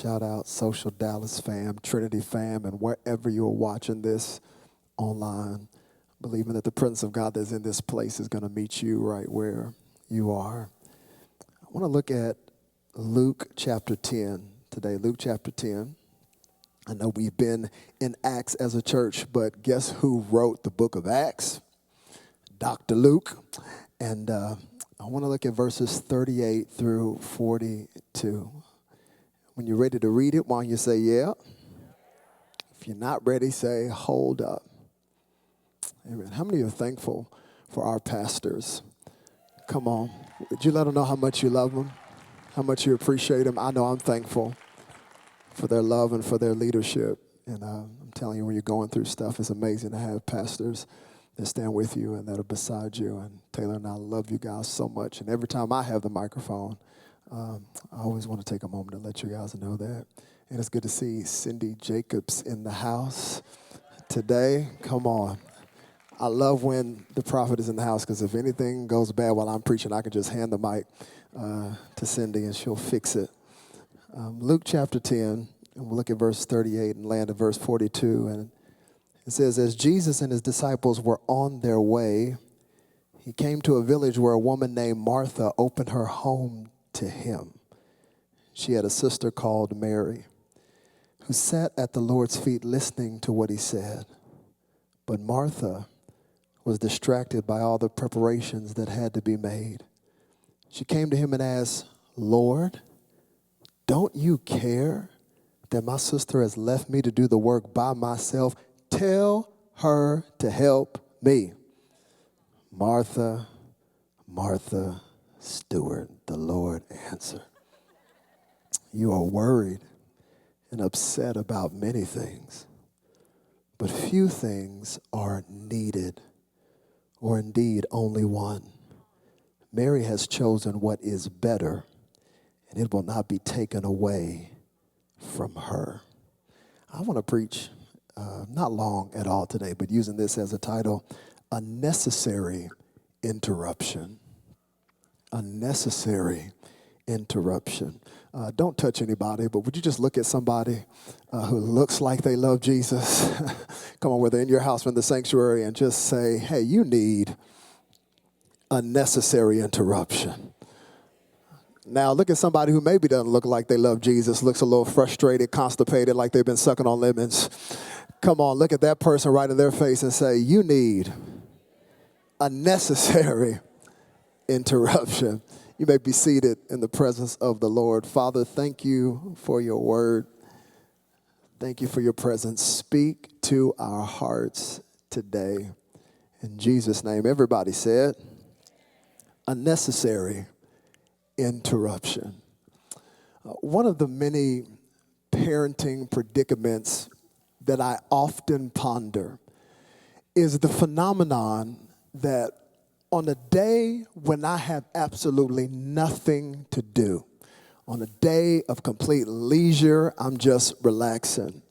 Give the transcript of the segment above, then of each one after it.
Shout out Social Dallas fam, Trinity fam, and wherever you're watching this online, believing that the presence of God that's in this place is going to meet you right where you are. I want to look at Luke chapter 10 today. Luke chapter 10. I know we've been in Acts as a church, but guess who wrote the book of Acts? Dr. Luke. And I want to look at verses 38 through 42. When you're ready to read it, why don't you say, yeah? If you're not ready, say, hold up. Amen. How many are thankful for our pastors? Come on. Would you let them know how much you love them? How much you appreciate them? I know I'm thankful for their love and for their leadership. And I'm telling you, when you're going through stuff, it's amazing to have pastors that stand with you and that are beside you. And Taylor and I love you guys so much. And every time I have the microphone, I always want to take a moment to let you guys know that. And it's good to see Cindy Jacobs in the house today. Come on. I love when the prophet is in the house, because if anything goes bad while I'm preaching, I can just hand the mic to Cindy and she'll fix it. Luke chapter 10, and we'll look at verse 38 and land at verse 42. And it says, as Jesus and his disciples were on their way, he came to a village where a woman named Martha opened her home to him. She had a sister called Mary, who sat at the Lord's feet listening to what he said. But Martha was distracted by all the preparations that had to be made. She came to him and asked, Lord, don't you care that my sister has left me to do the work by myself? Tell her to help me. Martha, Martha, Stewart, the Lord answered, you are worried and upset about many things, but few things are needed, or indeed only one. Mary has chosen what is better, and it will not be taken away from her. I want to preach not long at all today, but using this as a title, a necessary interruption. A necessary interruption. Don't touch anybody, but would you just look at somebody who looks like they love Jesus? Come on, whether in your house or in the sanctuary, and just say, hey, you need a necessary interruption. Now, look at somebody who maybe doesn't look like they love Jesus, looks a little frustrated, constipated, like they've been sucking on lemons. Come on, look at that person right in their face and say, you need a necessary interruption. You may be seated in the presence of the Lord. Father, thank you for your word. Thank you for your presence. Speak to our hearts today. In Jesus' name, everybody said, a necessary interruption. One of the many parenting predicaments that I often ponder is the phenomenon that on a day when I have absolutely nothing to do, on a day of complete leisure, I'm just relaxing.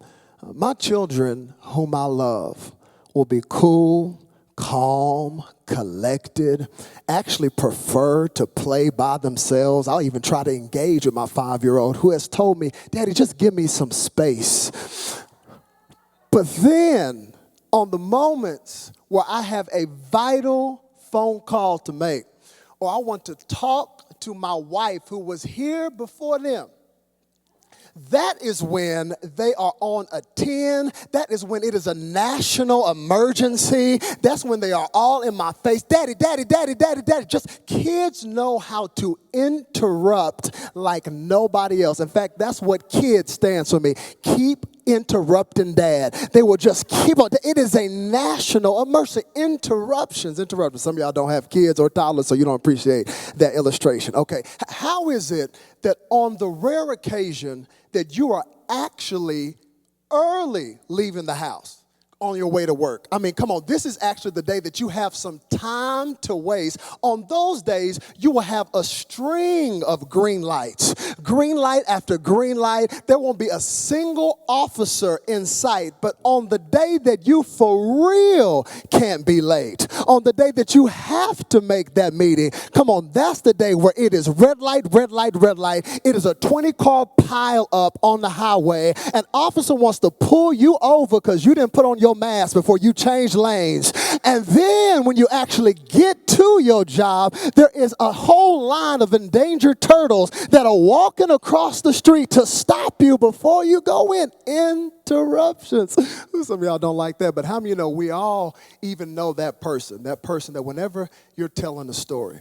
My children, whom I love, will be cool, calm, collected, actually prefer to play by themselves. I'll even try to engage with my 5-year-old who has told me, Daddy, just give me some space. But then, on the moments where I have a vital phone call to make, or I want to talk to my wife who was here before them, that is when they are on a 10. That is when it is a national emergency. That's when they are all in my face. Daddy, daddy, daddy, daddy, daddy. Just kids know how to interrupt like nobody else. In fact, that's what kids stands for me. Keep interrupting dad. They will just keep on. It is a national emergency. Interruptions. Some of y'all don't have kids or toddlers, so you don't appreciate that illustration. Okay, how is it that on the rare occasion that you are actually early leaving the house, on your way to work. I mean, come on, this is actually the day that you have some time to waste. On those days, you will have a string of green lights. Green light after green light. There won't be a single officer in sight. But on the day that you for real can't be late, on the day that you have to make that meeting, come on, that's the day where it is red light, red light, red light. It is a 20-car pile up on the highway. An officer wants to pull you over because you didn't put on your mask before you change lanes. And then when you actually get to your job, there is a whole line of endangered turtles that are walking across the street to stop you before you go in. Interruptions. Some of y'all don't like that, but how many of you know we all even know that person that whenever you're telling a story,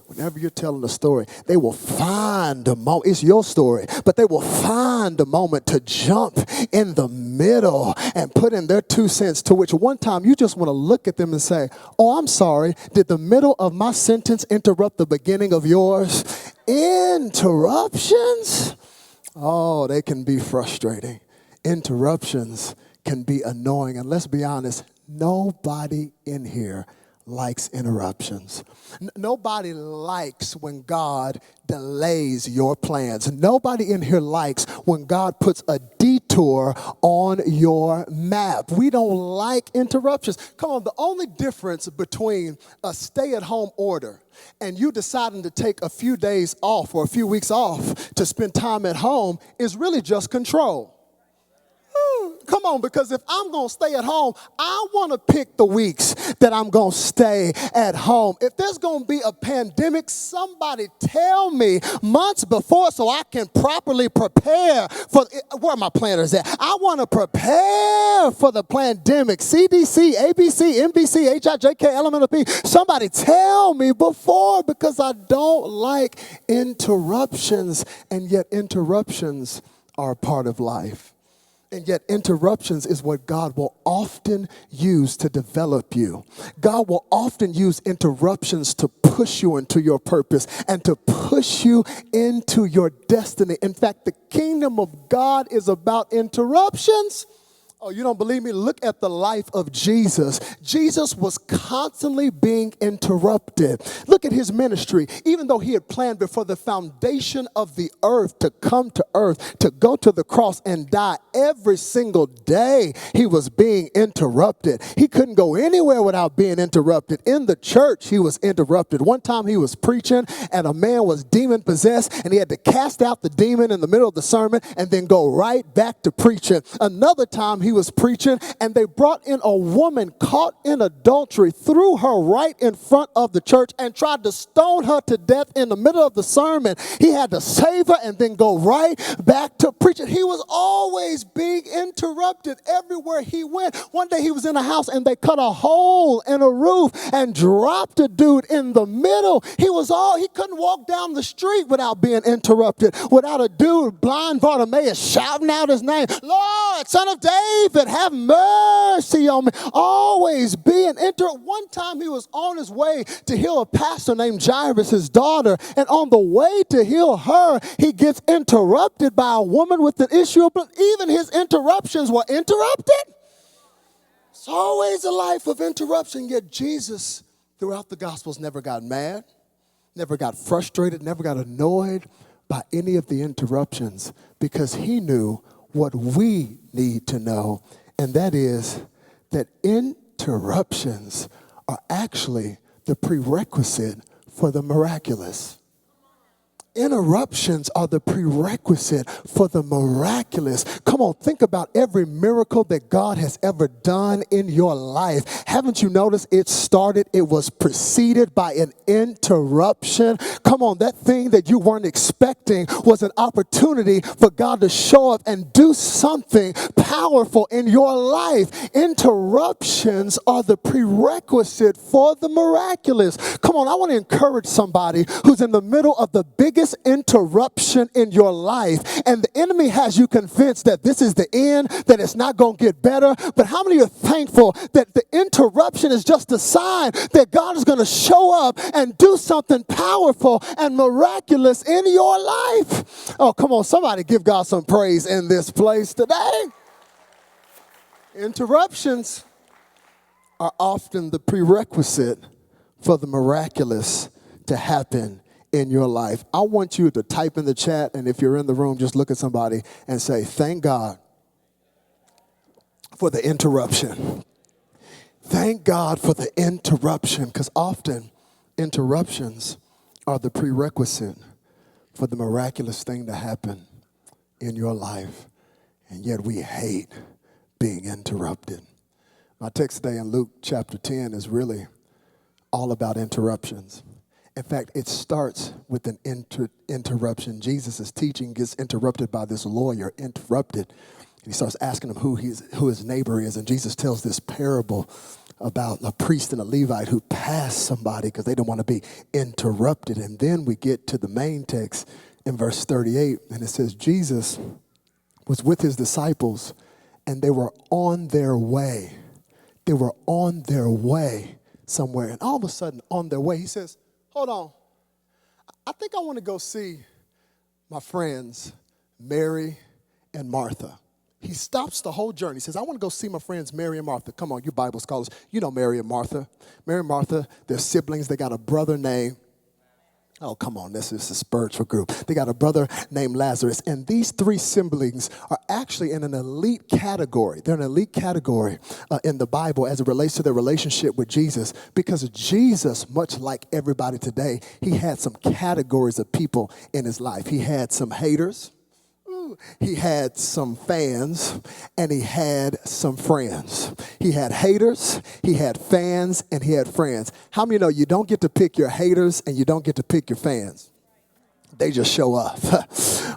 they will find a moment. It's your story, but they will find a moment to jump in the middle and put in their 2 cents, to which one time you just want to look at them and say, oh, I'm sorry, did the middle of my sentence interrupt the beginning of yours? Interruptions? Oh, they can be frustrating. Interruptions can be annoying. And let's be honest, nobody in here likes interruptions. Nobody likes when God delays your plans. Nobody in here likes when God puts a detour on your map. We don't like interruptions. Come on, the only difference between a stay-at-home order and you deciding to take a few days off or a few weeks off to spend time at home is really just control. Come on, because if I'm going to stay at home, I want to pick the weeks that I'm going to stay at home. If there's going to be a pandemic, somebody tell me months before so I can properly prepare for where are my planners at? I want to prepare for the pandemic. CDC, ABC, NBC, HIJK, LMNOP. Somebody tell me before, because I don't like interruptions, and yet interruptions are a part of life. And yet interruptions is what God will often use to develop you. God will often use interruptions to push you into your purpose and to push you into your destiny. In fact, the kingdom of God is about interruptions. Oh, you don't believe me? Look at the life of Jesus. Jesus was constantly being interrupted. Look at his ministry. Even though he had planned before the foundation of the earth to come to earth, to go to the cross and die every single day, he was being interrupted. He couldn't go anywhere without being interrupted. In the church, he was interrupted. One time he was preaching and a man was demon possessed and he had to cast out the demon in the middle of the sermon and then go right back to preaching. Another time he was preaching and they brought in a woman caught in adultery, threw her right in front of the church and tried to stone her to death in the middle of the sermon. He had to save her and then go right back to preaching. He was always being interrupted everywhere he went. One day he was in a house and they cut a hole in a roof and dropped a dude in the middle. He couldn't walk down the street without being interrupted, without a dude, blind Bartimaeus, shouting out his name, Lord, Son of David, have mercy on me. Always being interrupted. One time he was on his way to heal a pastor named Jairus, his daughter, and on the way to heal her, he gets interrupted by a woman with an issue of blood. Even his interruptions were interrupted. It's always a life of interruption, yet Jesus, throughout the Gospels, never got mad, never got frustrated, never got annoyed by any of the interruptions, because he knew what we need to know, and that is that interruptions are actually the prerequisite for the miraculous. Interruptions are the prerequisite for the miraculous. Come on, think about every miracle that God has ever done in your life. Haven't you noticed it was preceded by an interruption? Come on, that thing that you weren't expecting was an opportunity for God to show up and do something powerful in your life. Interruptions are the prerequisite for the miraculous. Come on, I want to encourage somebody who's in the middle of the biggest interruption in your life, and the enemy has you convinced that this is the end, that it's not going to get better. But how many are thankful that the interruption is just a sign that God is going to show up and do something powerful and miraculous in your life? Oh, come on, somebody give God some praise in this place today. Interruptions are often the prerequisite for the miraculous to happen in your life. I want you to type in the chat, and if you're in the room, just look at somebody and say, thank God for the interruption. Thank God for the interruption, because often interruptions are the prerequisite for the miraculous thing to happen in your life. And yet we hate being interrupted. My text today in Luke chapter 10 is really all about interruptions. In fact, it starts with an interruption. Jesus' teaching gets interrupted by this lawyer, interrupted. He starts asking him who his neighbor is. And Jesus tells this parable about a priest and a Levite who passed somebody because they don't want to be interrupted. And then we get to the main text in verse 38. And it says, Jesus was with his disciples and they were on their way. They were on their way somewhere. And all of a sudden, on their way, he says, hold on. I think I want to go see my friends, Mary and Martha. He stops the whole journey. He says, I want to go see my friends, Mary and Martha. Come on, you Bible scholars. You know Mary and Martha. Mary and Martha, they're siblings. They got a brother named, oh, come on, this is a spiritual group. They got a brother named Lazarus. And these three siblings are actually in an elite category. They're an elite category in the Bible as it relates to their relationship with Jesus. Because Jesus, much like everybody today, he had some categories of people in his life. He had some haters. He had some fans, and he had some friends. He had haters, he had fans, and he had friends. How many know you don't get to pick your haters and you don't get to pick your fans? They just show up.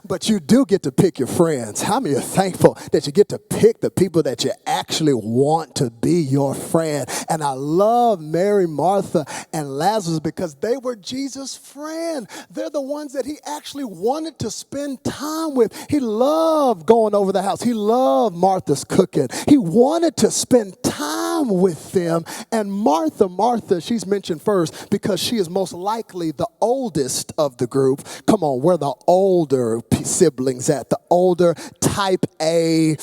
But you do get to pick your friends. How many are thankful that you get to pick the people that you actually want to be your friend? And I love Mary, Martha, and Lazarus because they were Jesus' friend. They're the ones that he actually wanted to spend time with. He loved going over the house. He loved Martha's cooking. He wanted to spend time with them. And Martha, she's mentioned first because she is most likely the oldest of the group. Come on, we're the older siblings at the older type A,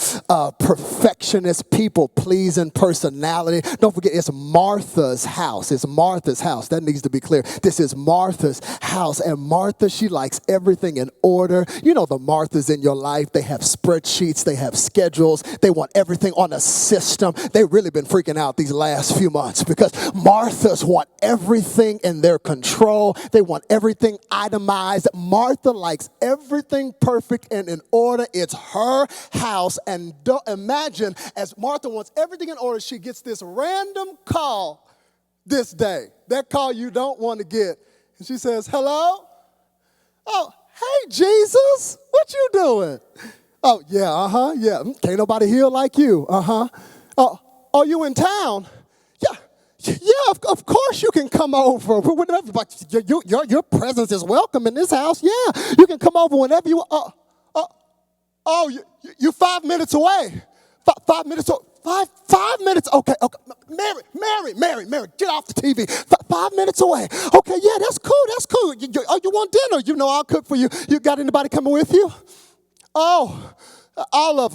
perfectionist, people-pleasing personality. Don't forget, it's Martha's house. It's Martha's house. That needs to be clear. This is Martha's house. And Martha, she likes everything in order. You know the Marthas in your life. They have spreadsheets. They have schedules. They want everything on a system. They've really been freaking out these last few months because Marthas want everything in their control. They want everything itemized. Martha likes everything perfect and in order. It's her house. And don't imagine, as Martha wants everything in order, she gets this random call this day. That call you don't want to get. And she says, hello? Oh, hey, Jesus. What you doing? Oh, yeah, yeah. Can't nobody heal like you. Oh, are you in town? Yeah, of course you can come over whenever. But your presence is welcome in this house. Yeah, you can come over whenever you want. You 5 minutes away. 5 minutes. 5 minutes. Okay. Mary, get off the TV. 5 minutes away. Okay, yeah, that's cool. You want dinner? You know I'll cook for you. You got anybody coming with you? Oh. All of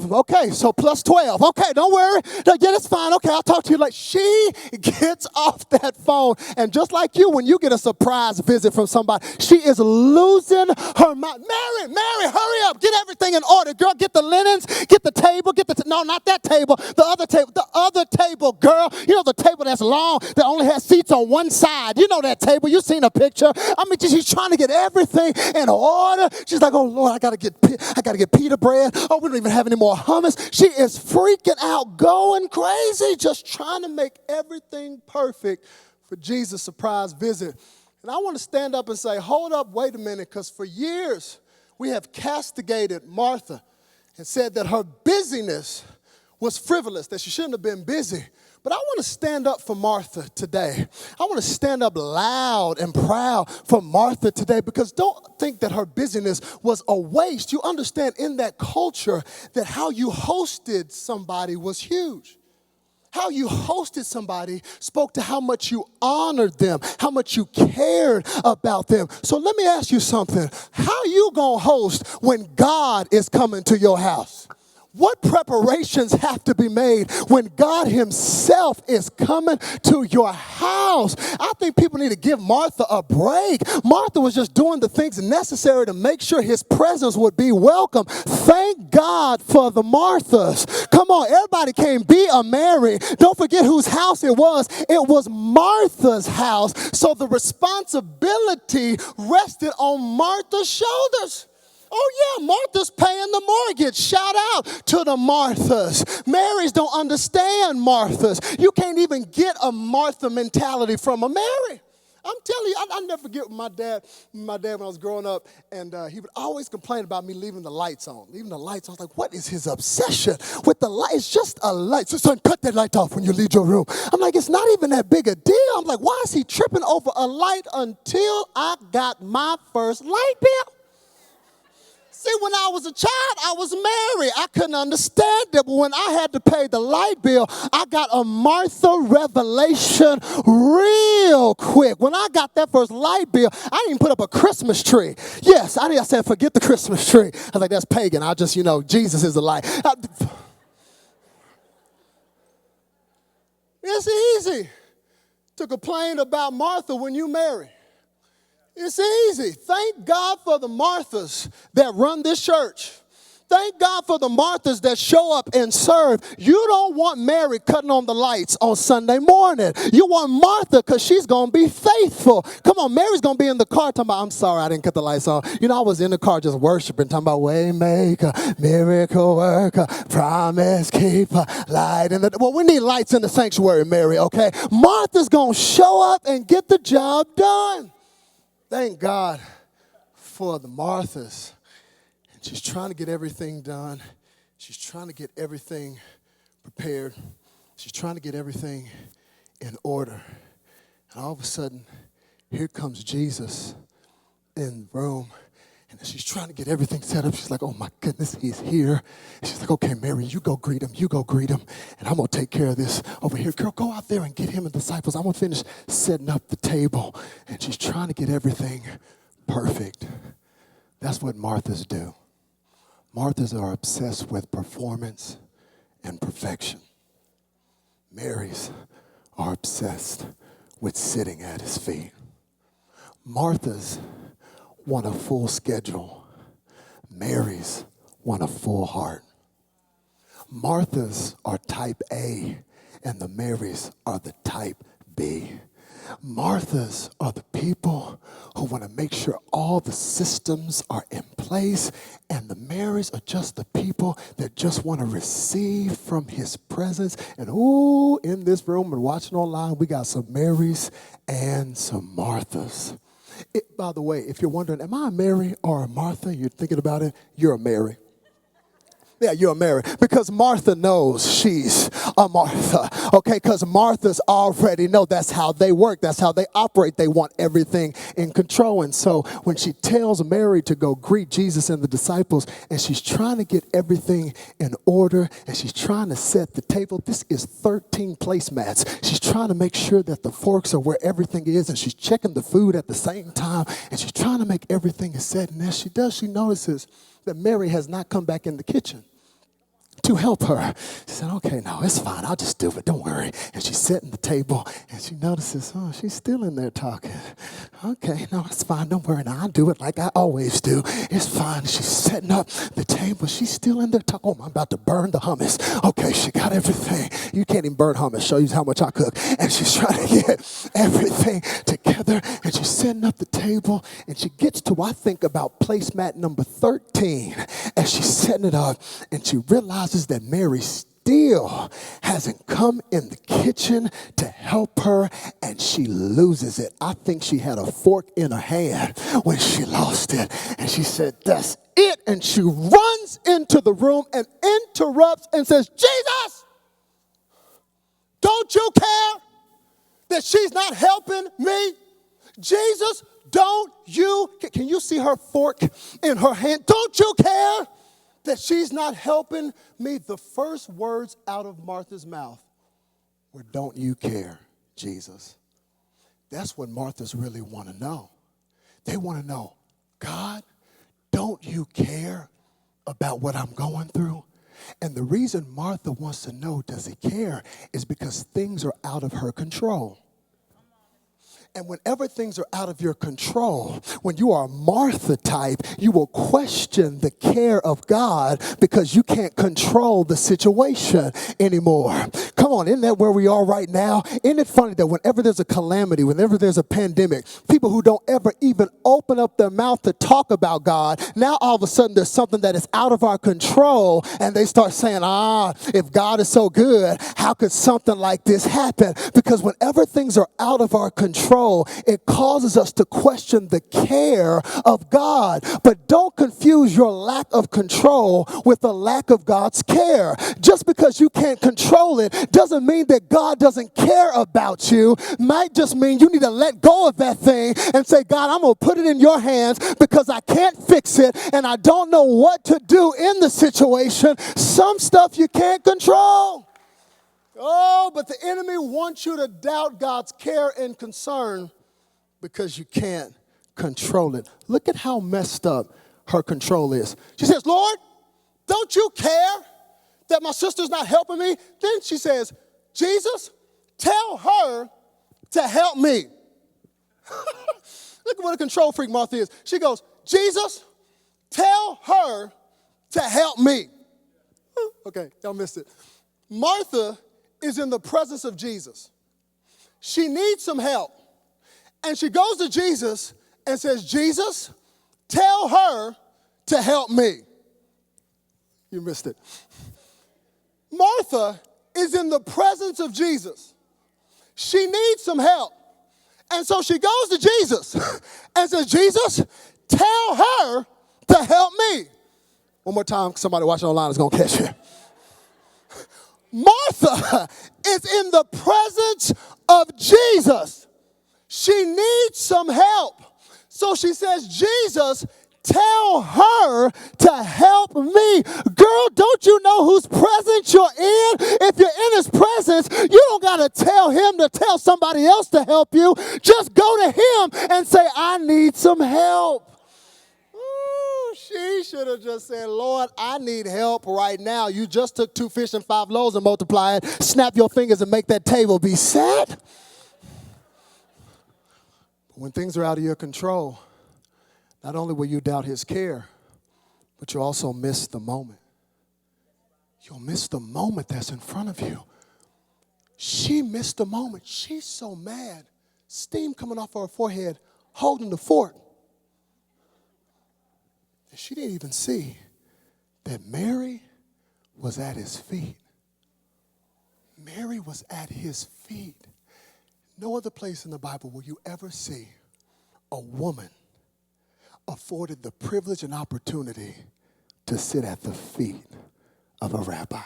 them. Okay, so plus 12. Okay, don't worry. Yeah, that's fine. Okay, I'll talk to you later. She gets off that phone, and just like you, when you get a surprise visit from somebody, she is losing her mind. Mary, hurry up. Get everything in order. Girl, get the linens, get the table, no, not that table, the other table, girl. You know the table that's long, that only has seats on one side. You know that table. You've seen a picture. I mean, she's trying to get everything in order. She's like, oh, Lord, I got to get pita bread. Oh, we don't even have any more hummus. She is freaking out, going crazy, just trying to make everything perfect for Jesus' surprise visit. And I want to stand up and say, hold up, wait a minute, because for years we have castigated Martha and said that her busyness was frivolous, that she shouldn't have been busy. But I want to stand up for Martha today. I want to stand up loud and proud for Martha today, because don't think that her busyness was a waste. You understand, in that culture, that how you hosted somebody was huge. How you hosted somebody spoke to how much you honored them, how much you cared about them. So let me ask you something. How you going to host when God is coming to your house? What preparations have to be made when God himself is coming to your house? I think people need to give Martha a break. Martha was just doing the things necessary to make sure his presence would be welcome. Thank God for the Marthas. Come on, everybody can't be a Mary. Don't forget whose house it was. It was Martha's house. So the responsibility rested on Martha's shoulders. Oh, yeah, Martha's paying the mortgage. Shout out to the Marthas. Marys don't understand Marthas. You can't even get a Martha mentality from a Mary. I'm telling you, I never forget my dad when I was growing up, and he would always complain about me leaving the lights on. Leaving the lights on. I was like, what is his obsession with the light? It's just a light. So son, cut that light off when you leave your room. I'm like, it's not even that big a deal. I'm like, why is he tripping over a light until I got my first light bill? See, when I was a child, I was married. I couldn't understand it. But when I had to pay the light bill, I got a Martha revelation real quick. When I got that first light bill, I didn't even put up a Christmas tree. Yes, I said, forget the Christmas tree. I was like, that's pagan. I just, Jesus is the light. It's easy to complain about Martha when you marry. It's easy. Thank God for the Marthas that run this church. Thank God for the Marthas that show up and serve. You don't want Mary cutting on the lights on Sunday morning. You want Martha because she's going to be faithful. Come on, Mary's going to be in the car talking about, I'm sorry I didn't cut the lights on. I was in the car just worshiping, talking about way maker, miracle worker, promise keeper, light in the... Well, we need lights in the sanctuary, Mary, okay? Martha's going to show up and get the job done. Thank God for the Marthas. And she's trying to get everything done. She's trying to get everything prepared. She's trying to get everything in order. And all of a sudden, here comes Jesus in the room. And she's trying to get everything set up. She's like, oh my goodness, he's here. And she's like, okay, Mary, you go greet him. You go greet him. And I'm going to take care of this over here. Girl, go out there and get him and the disciples. I'm going to finish setting up the table. And she's trying to get everything perfect. That's what Marthas do. Marthas are obsessed with performance and perfection. Marys are obsessed with sitting at his feet. Marthas want a full schedule. Marys want a full heart. Marthas are type A, and the Marys are the type B. Marthas are the people who want to make sure all the systems are in place, and the Marys are just the people that just want to receive from his presence. And in this room and watching online, we got some Marys and some Marthas. By the way, if you're wondering, am I a Mary or a Martha? You're thinking about it, you're a Mary. Yeah, you're a Mary. Because Martha knows she's a Martha. Okay, because Marthas already know that's how they work. That's how they operate. They want everything in control. And so when she tells Mary to go greet Jesus and the disciples, and she's trying to get everything in order, and she's trying to set the table. This is 13 placemats. She's trying to make sure that the forks are where everything is, and she's checking the food at the same time, and she's trying to make everything is set. And as she does, she notices that Mary has not come back in the kitchen to help her. She said, okay, no, it's fine. I'll just do it. Don't worry. And she's setting the table, and she notices, oh, she's still in there talking. Okay, no, it's fine. Don't worry. Now, I'll do it like I always do. It's fine. She's setting up the table. She's still in there talking. Oh, I'm about to burn the hummus. Okay, she got everything. You can't even burn hummus. Show you how much I cook. And she's trying to get everything together, and she's setting up the table, and she gets to, I think, about placemat number 13, as she's setting it up, and she realizes that Mary still hasn't come in the kitchen to help her, and she loses it. I think she had a fork in her hand when she lost it, and she said, that's it. And she runs into the room and interrupts and says, Jesus, don't you care that she's not helping me? Jesus, don't you, can you see her fork in her hand? Don't you care that she's not helping me? The first words out of Martha's mouth were, don't you care, Jesus? That's what Marthas really want to know. They want to know, God, don't you care about what I'm going through? And the reason Martha wants to know, does he care, is because things are out of her control. And whenever things are out of your control, when you are a Martha type, you will question the care of God because you can't control the situation anymore. Come on, isn't that where we are right now? Isn't it funny that whenever there's a calamity, whenever there's a pandemic, people who don't ever even open up their mouth to talk about God, now all of a sudden there's something that is out of our control, and they start saying, if God is so good, how could something like this happen? Because whenever things are out of our control, it causes us to question the care of God. But don't confuse your lack of control with the lack of God's care. Just because you can't control it doesn't mean that God doesn't care about you. Might just mean you need to let go of that thing and say, God, I'm going to put it in your hands because I can't fix it and I don't know what to do in the situation. Some stuff you can't control. Oh, but the enemy wants you to doubt God's care and concern because you can't control it. Look at how messed up her control is. She says, Lord, don't you care that my sister's not helping me? Then she says, Jesus, tell her to help me. Look at what a control freak Martha is. She goes, Jesus, tell her to help me. Okay, y'all missed it. Martha is in the presence of Jesus. She needs some help. And she goes to Jesus and says, Jesus, tell her to help me. You missed it. Martha is in the presence of Jesus. She needs some help. And so she goes to Jesus and says, Jesus, tell her to help me. One more time, somebody watching online is going to catch it. Martha is in the presence of Jesus. She needs some help. So she says, Jesus, tell her to help me. Girl, don't you know whose presence you're in? If you're in his presence, you don't got to tell him to tell somebody else to help you. Just go to him and say, I need some help. She should have just said, Lord, I need help right now. You just took 2 fish and 5 loaves and multiplied. Snap your fingers and make that table be set. When things are out of your control, not only will you doubt his care, but you'll also miss the moment. You'll miss the moment that's in front of you. She missed the moment. She's so mad. Steam coming off her forehead, holding the fork. And she didn't even see that Mary was at his feet. Mary was at his feet. No other place in the Bible will you ever see a woman afforded the privilege and opportunity to sit at the feet of a rabbi.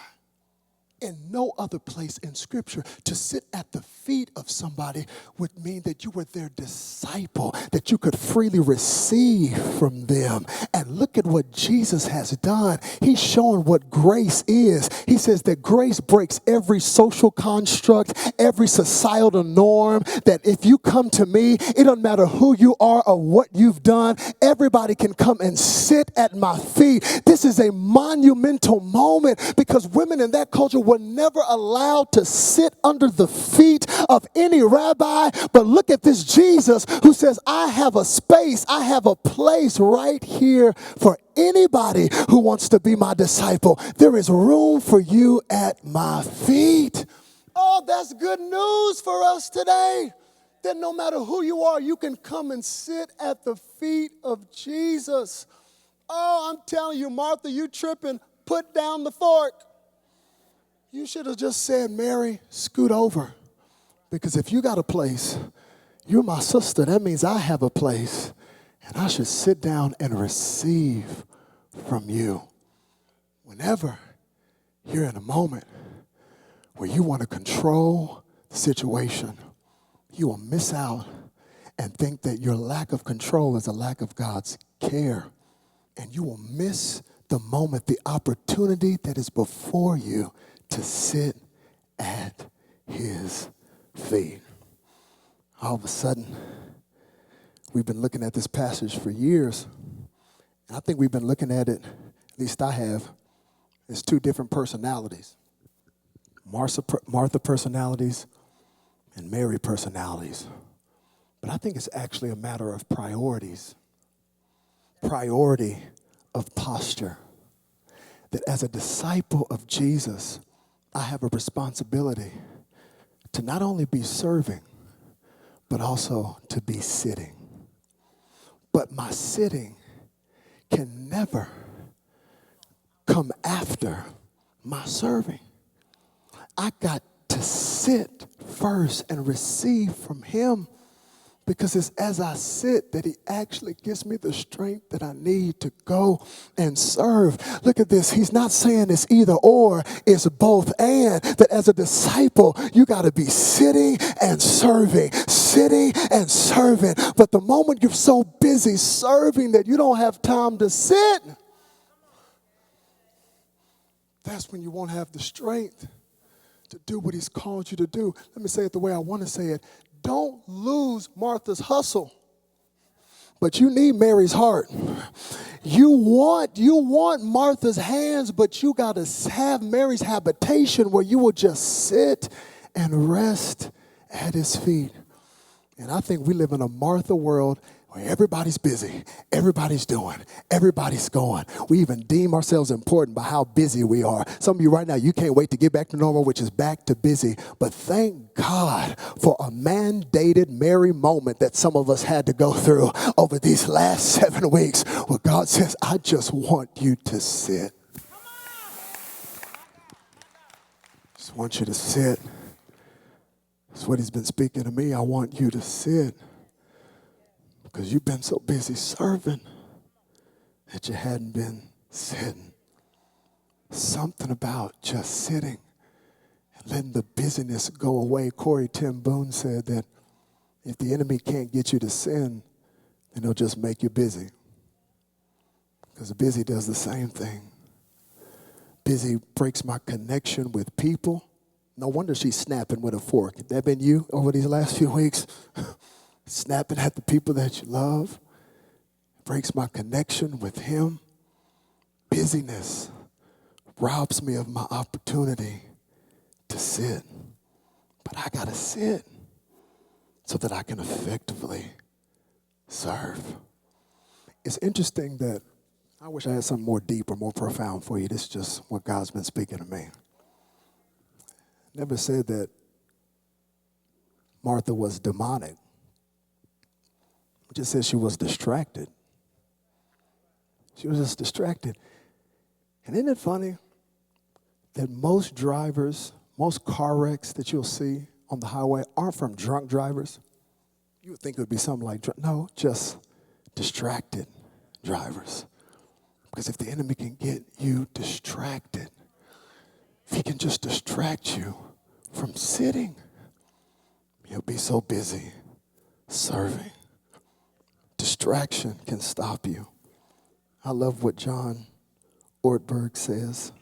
In no other place in Scripture, to sit at the feet of somebody would mean that you were their disciple, that you could freely receive from them. And look at what Jesus has done. He's showing what grace is. He says that grace breaks every social construct, every societal norm, that if you come to me, it doesn't matter who you are or what you've done, everybody can come and sit at my feet. This is a monumental moment because women in that culture were never allowed to sit under the feet of any rabbi. But look at this Jesus who says, I have a space, I have a place right here for anybody who wants to be my disciple. There is room for you at my feet. Oh, that's good news for us today. That no matter who you are, you can come and sit at the feet of Jesus. Oh, I'm telling you, Martha, you tripping. Put down the fork. You should have just said, Mary, scoot over. Because if you got a place, you're my sister. That means I have a place. And I should sit down and receive from you. Whenever you're in a moment where you want to control the situation, you will miss out and think that your lack of control is a lack of God's care. And you will miss the moment, the opportunity that is before you to sit at his feet. All of a sudden, we've been looking at this passage for years. And I think we've been looking at it, at least I have, It's two different personalities. Martha personalities and Mary personalities. But I think it's actually a matter of priorities. Priority of posture. That as a disciple of Jesus, I have a responsibility to not only be serving, but also to be sitting. But my sitting can never come after my serving. I got to sit first and receive from him, because it's as I sit that he actually gives me the strength that I need to go and serve. Look at this. He's not saying it's either or, it's both and. That as a disciple, you got to be sitting and serving, sitting and serving. But the moment you're so busy serving that you don't have time to sit, that's when you won't have the strength to do what he's called you to do. Let me say it the way I want to say it. Don't lose Martha's hustle, but you need Mary's heart. You want Martha's hands, but you got to have Mary's habitation where you will just sit and rest at his feet. And I think we live in a Martha world where everybody's busy, everybody's doing, everybody's going. We even deem ourselves important by how busy we are. Some of you right now, you can't wait to get back to normal, which is back to busy. But thank God for a mandated Mary moment that some of us had to go through over these last 7 weeks, where God says, I just want you to sit. Just want you to sit. That's what he's been speaking to me. I want you to sit. Because you've been so busy serving that you hadn't been sitting. Something about just sitting and letting the busyness go away. Corey Ten Boom said that if the enemy can't get you to sin, then he'll just make you busy. Because busy does the same thing. Busy breaks my connection with people. No wonder she's snapping with a fork. Has that been you over these last few weeks? Snapping at the people that you love. Breaks my connection with him. Busyness robs me of my opportunity to sit. But I got to sit so that I can effectively serve. It's interesting that I wish I had something more deep or more profound for you. This is just what God's been speaking to me. Never said that Martha was demonic. It just says she was distracted. She was just distracted. And isn't it funny that most drivers, most car wrecks that you'll see on the highway aren't from drunk drivers? You would think it would be something like, no, just distracted drivers. Because if the enemy can get you distracted, if he can just distract you from sitting, you'll be so busy serving. Distraction can stop you. I love what John Ortberg says.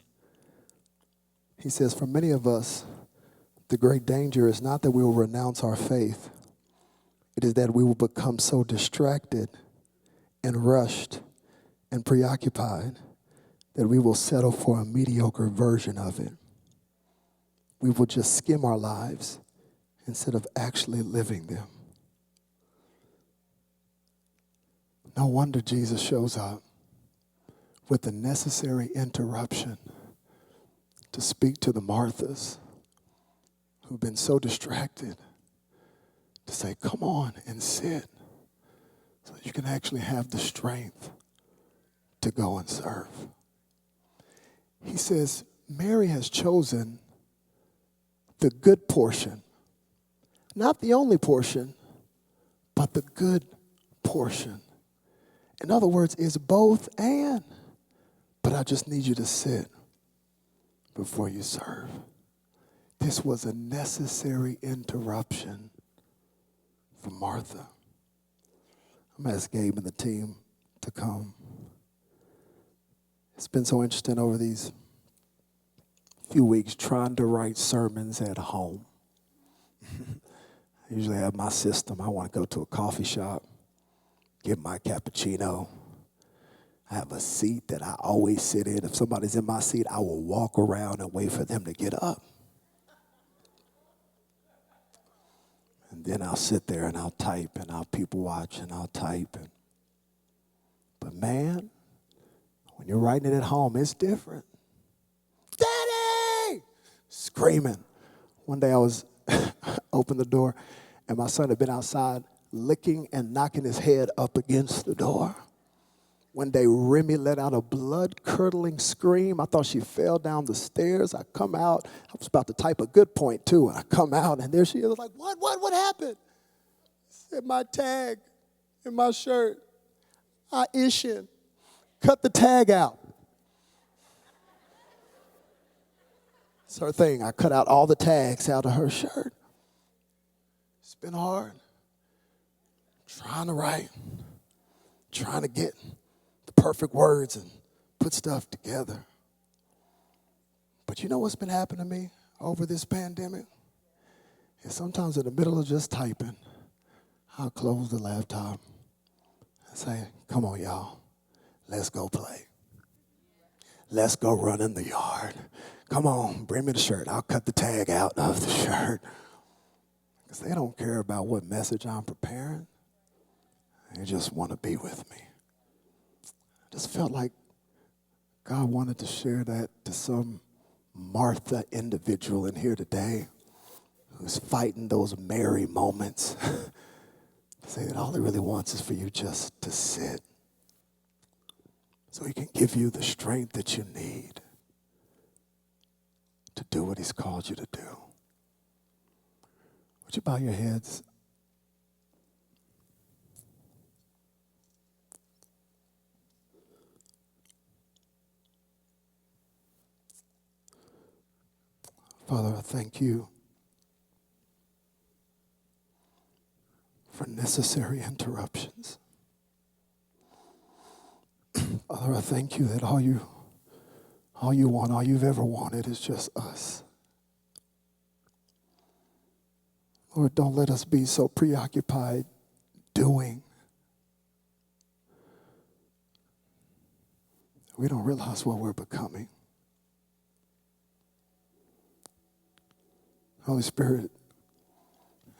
He says, for many of us, the great danger is not that we will renounce our faith. It is that we will become so distracted and rushed and preoccupied that we will settle for a mediocre version of it. We will just skim our lives instead of actually living them. No wonder Jesus shows up with the necessary interruption to speak to the Marthas who've been so distracted, to say, come on and sit so that you can actually have the strength to go and serve. He says, Mary has chosen the good portion, not the only portion, but the good portion. In other words, it's both and. But I just need you to sit before you serve. This was a necessary interruption for Martha. I'm going to ask Gabe and the team to come. It's been so interesting over these few weeks trying to write sermons at home. I usually have my system. I want to go to a coffee shop, get my cappuccino. I have a seat that I always sit in. If somebody's in my seat, I will walk around and wait for them to get up. And then I'll sit there and I'll type and I'll people watch and I'll type. But man, when you're writing it at home, it's different. Daddy! Screaming. One day I was opened the door and my son had been outside licking and knocking his head up against the door. One day, Remy let out a blood-curdling scream. I thought she fell down the stairs. I come out. I was about to type a good point, too. And I come out, and there she is. Like, what happened? I said, my tag in my shirt. I ishin'. Cut the tag out. It's her thing. I cut out all the tags out of her shirt. It's been hard. Trying to write. Trying to get perfect words and put stuff together. But you know what's been happening to me over this pandemic? And sometimes in the middle of just typing, I'll close the laptop and say, come on, y'all, let's go play. Let's go run in the yard. Come on, bring me the shirt. I'll cut the tag out of the shirt. Because they don't care about what message I'm preparing. They just want to be with me. I just felt like God wanted to share that to some Martha individual in here today who's fighting those Mary moments. Say that all he really wants is for you just to sit so he can give you the strength that you need to do what he's called you to do. Would you bow your heads? Father, I thank you for necessary interruptions. Father, I thank you that all you want, all you've ever wanted is just us. Lord, don't let us be so preoccupied doing. We don't realize what we're becoming. Holy Spirit,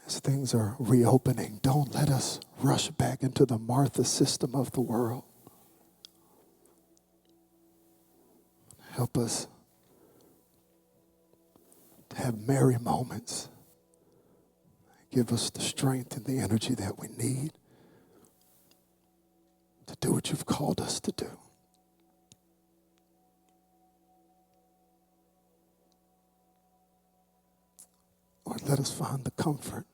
as things are reopening, don't let us rush back into the Martha system of the world. Help us to have Mary moments. Give us the strength and the energy that we need to do what you've called us to do. Lord, let us find the comfort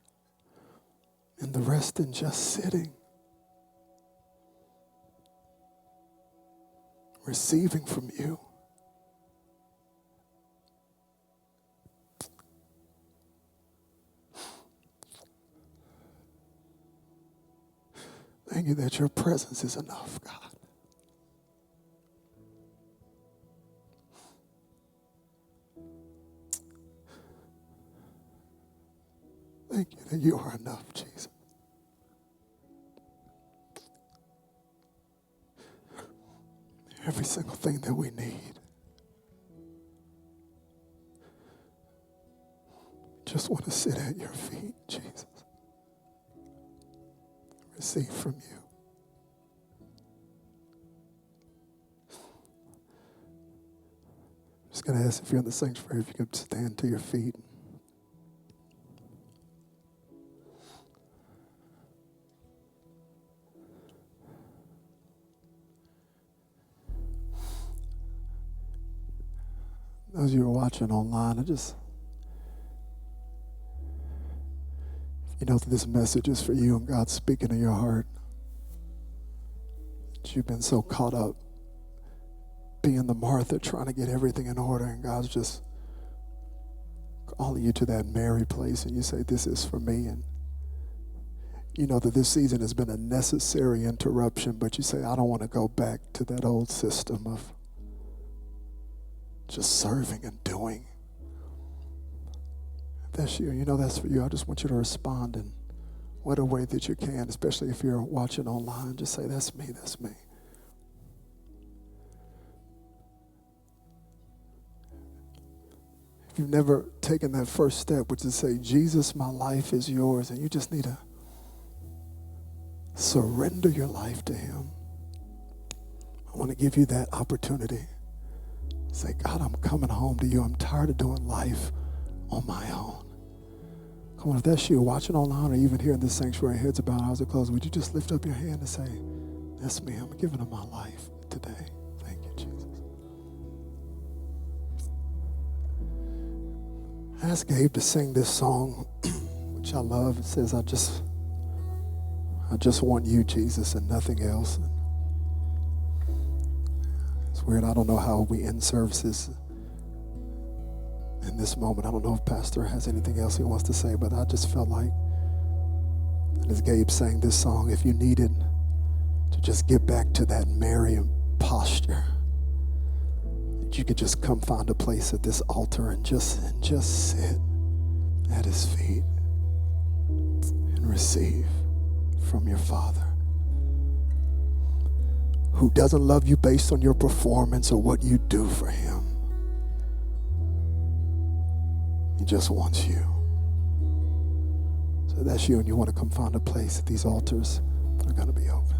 and the rest in just sitting, receiving from you. Thank you that your presence is enough, God. Thank you that you are enough, Jesus. Every single thing that we need. Just want to sit at your feet, Jesus. Receive from you. I'm just going to ask if you're in the sanctuary, if you could stand to your feet. Those of you who are watching online, if you know that this message is for you and God's speaking to your heart, that you've been so caught up being the Martha, trying to get everything in order, and God's just calling you to that Mary place, and you say, this is for me. And you know that this season has been a necessary interruption, but you say, I don't want to go back to that old system of just serving and doing. If that's you, you know that's for you. I just want you to respond in whatever way that you can, especially if you're watching online. Just say, that's me, that's me. If you've never taken that first step, which is say, Jesus, my life is yours, and you just need to surrender your life to him, I want to give you that opportunity. Say, God, I'm coming home to you. I'm tired of doing life on my own. Come on, if that's you watching online or even here in this sanctuary, heads about, eyes are closed, would you just lift up your hand and say, that's me. I'm giving him my life today. Thank you, Jesus. I asked Gabe to sing this song, which I love. It says, I just want you, Jesus, and nothing else. It's weird. I don't know how we end services in this moment. I don't know if Pastor has anything else he wants to say, but I just felt like, and as Gabe sang this song, if you needed to just get back to that Marian posture, that you could just come find a place at this altar and just sit at his feet and receive from your Father, who doesn't love you based on your performance or what you do for him. He just wants you. So that's you, and you want to come find a place. These altars are going to be open.